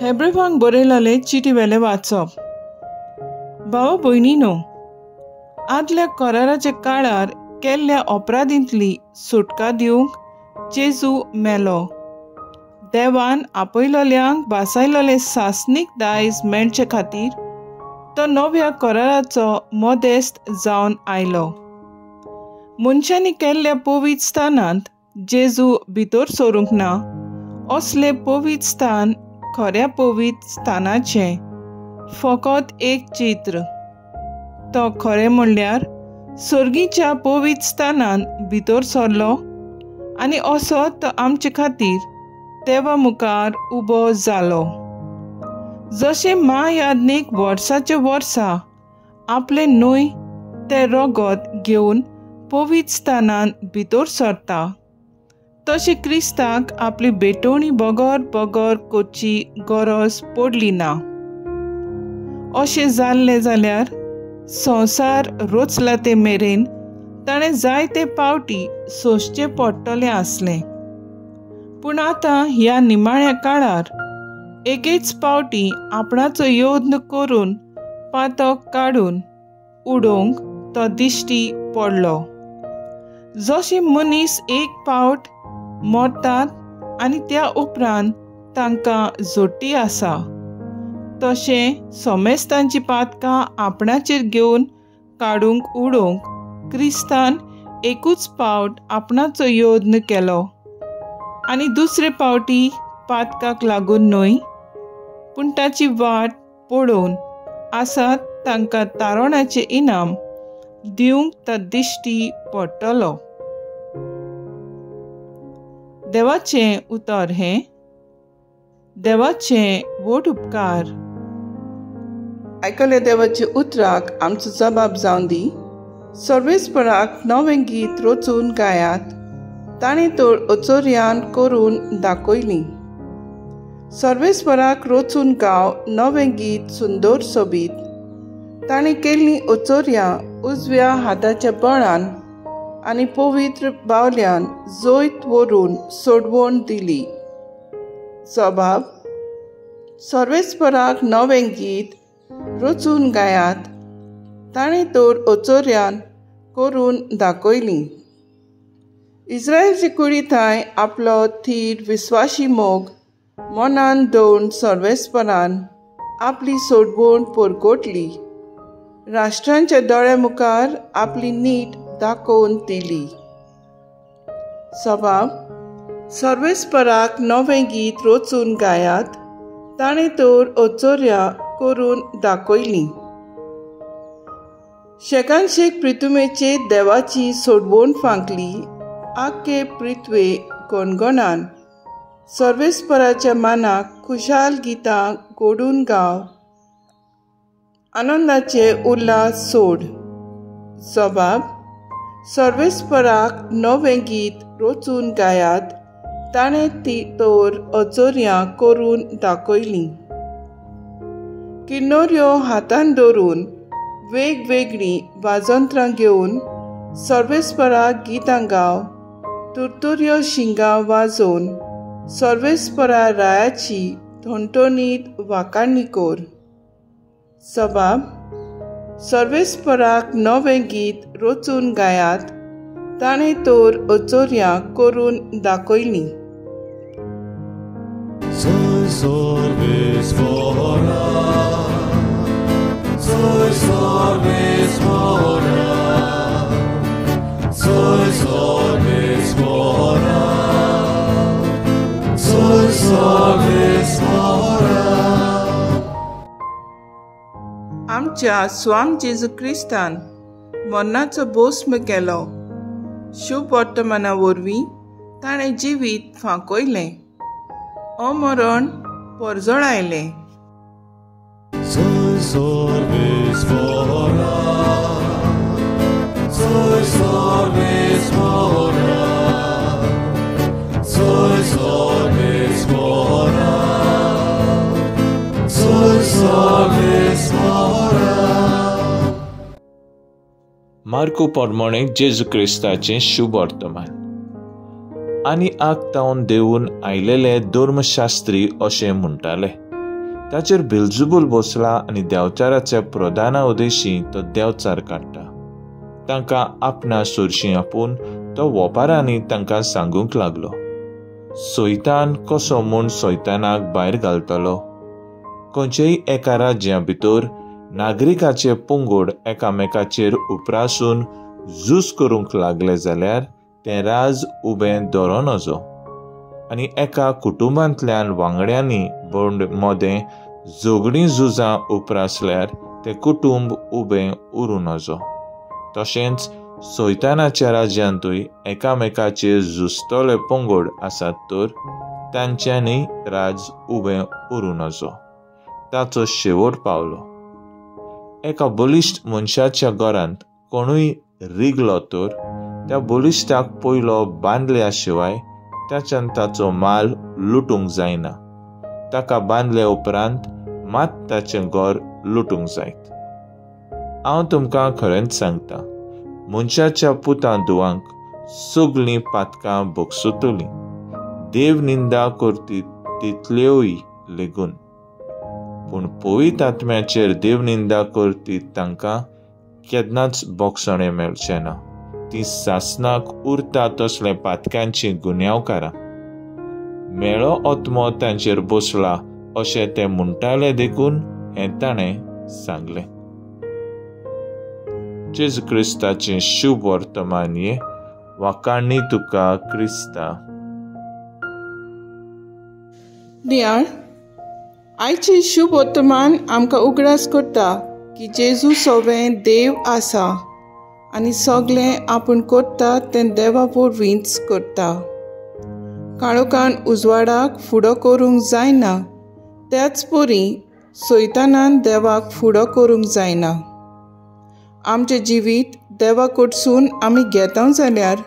हेब्रेवांक बरयलेले चिटीवेले वाचप। भाव भयणीनो, आदल्या कराराच्या काळार केल्ल्या अपराधींतली सुटका दिवंक जेजू मेलो। देवान आपयलोल्यांक भासायलोले सासणीक दायज मेळचे खातीर तो नव्या कराराचो मोदेस्त जावन आयलो। मनशांनी केल्ल्या पवित्र स्थानांत जेजू भितर सरूंक ना। असले पवित्र स्थान खऱ्या पवित्र स्थानाचें फकत एक चित्र। तो खरें म्हणल्यार सर्गीच्या पवित्र स्थानांत भितर सरलो आनी असो तो आमचे खातीर देवा मुखार उबो जालो। जशें महायाजक वर्साचे वर्सा आपले न्हय ते रगत घेवन पवित्र स्थानांत भितर सरता, तशें क्रिस्ताक आपली भेटवणी बगर करची गरज पडली ना। अशें जाल्लें जाल्यार संवसार रचला ते मेरेन ताणें जायते पावटी सोंसचें पडटलें आसलें। पूण आतां ह्या निमाण्या काळार एकेच पावटी आपणाचो योद्न करून पातक काडून उडोवंक तो दिश्टी पडलो। जशें मनीस एक पावट मरतात आनी त्या उपरांत तांकां जोडटी आसा, तशें समेस्तांची पातकां आपणाचेर घेवन काडूंक उडोवंक क्रिस्तान एकूच पावट आपणाचो योद्न केलो आनी दुसरे पावटी पातकाक लागून न्हय, पूण ताची वाट पळोवन आसात तांकां तारणाचें इनाम दिवंक तो दिश्टी पडटलो। देवाचें उतर हें देवाचें व्हड उपकार। आयकल्या देवाच्या उतराक आमचो जबाब जावन दी। सर्वेस्पराक नवें गीत रचून गायात, ताणें तर अचोर्यान करून दाखयली। सर्वेस्पराक रचून गाव नवें गीत सुंदर सोबीत। ताणें केल्लीं अचोर्यां उजव्या हाताच्या बळान आनी पवित्र बावल्यान जैत व्हरून सोडवण दिली। जबाब: सर्वेस्पराक नवें गीत रचून गायात, ताणें तर अचोर्यान करून दाखयली। इस्रायलची कुडीथाय आपलो थीर विस्वासी मोग मनान दवरून सर्वेस्परान आपली सोडवण परगटली। राष्ट्रांच्या दोळ्या मुखार आपली नीट दाखोवन दिली। जबाब: सर्वेस्पराक नवें गीत रचून गायात, ताणें तर अचोर्यां करून दाखयली। शेकान शेक पृथ्वीचेर देवाची सोडवण फांकली। आख्खे पृथ्वे गणगणान सर्वेस्पराच्या मानाक खुशाल गितां गोडून गाव, आनंदाचे उल्हास सोड। जबाब: सर्वेस्पराक नवें गीत रचून गायात, ताणें ती तर अचोर्यां करून दाखयली। किन्नोऱ्यो हातान धरून वेगवेगळीं वाजंत्रां घेवन सर्वेस्पराक गितां गाव, तुरतुऱ्यो शिंगां वाजोवन सर्वेस्परा रायाची ठणठणीत वाखाणणी कर। जबाब: सर्वेस्पराक नवें गीत रचून गायात, ताणें तर अचोर्यां करून दाखयली। आमच्या स्वाम जेजू क्रिस्तान मरणाचो भस्म केलो। शुभ वर्तमाना वरवीं ताणें जिवीत फांकयलें, अमरण परजळायलें। मार्को पोरमोणे जेजू क्रिस्ताचें शुभ वर्तमान। आनी आग तावन देवून आयलेले धर्मशास्त्री अशें म्हणटाले, ताचेर बेल्झबूल बसला आनी देंवचाराचे प्रधाना उदेशी तो देंवचार काडटा. तांकां आपणा सोरशीं आपून तो वेपारांनी तांकां सांगूंक लागलो. सैतान कसो म्हूण सैतानाक भायर घालतलो. खंयचेय एका राज्या भितर नागरिकाचे पंगड एकामेकाचेर उपरासून झूज करूंक लागले जाल्यार तें राज उबें दवरो नजो. आनी एका कुटुंबांतल्यान वांगड्यांनी मोदें झगडीं झुजां उपरासल्यार तें कुटुंब उबें उरूं नजो. तशेंच सैतानाच्या राज्यांतूय एकामेकाचेर झुजतले पंगड आसात तर तांच्यांनी राज उबें उरूं नजो. ताचो शेवट पावलो. एका बलिश्ट मनशाच्या घरांत कोणूय रिगलो तर त्या बलिश्टाक पयलो बांदल्या शिवाय ताच्यान ताचो माल लुटूंक जायना. ताका बांदले उपरांत मात ताचें घर लुटूंक जायत. हांव तुमकां खरेंच सांगता, मनशाच्या पुतां धुवांक सगळीं पातकां भोगसुतलीं, देव निंदा करती तितल्योय लेगून. पूण पवित्र आत्म्याचेर देव निंदा करती तांकां केन्नाच बोगसणें मेळचें ना. ती सासनाक उरता तसले पातकांची गुन्यांवकारां. मेळो आत्मो तांचेर बसला अशें ते म्हणटाले देखून हें ताणें सांगलें. जेजू क्रिस्ताचें शुभ वर्तमान ये वाकाणणी तुका क्रिस्ता. दियाळ, आयचें शुभ वर्तमान आमकां उगडास करता की जेजू सोबें देव आसा आनी सगळें आपूण करता तें देवा वरवींच करता. काळोखान उजवाडाक फुडो करूंक जायना, त्याच परी सैतानान देवाक फुडो करूंक जायना. आमचें जिवीत देवा कडसून आमी घेता जाल्यार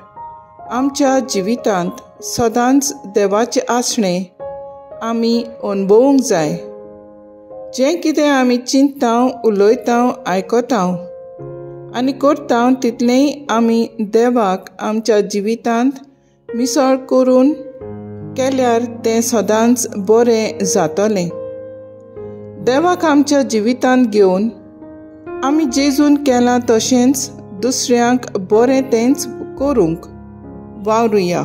आमच्या जिवितांत सदांच देवाचें आसणें आमी अणभवूंक जाय. जें कितें आमी चिंतता, उलयता, आयकता आनी करता तितलेंय आमी देवाक आमच्या जिवितांत मिसळ करून केल्यार तें सदांच बरें जातलें. देवाक आमच्या जिवितांत घेवन आमी जेजून केलां तशेंच दुसऱ्यांक बरें तेंच करूंक वावरुया.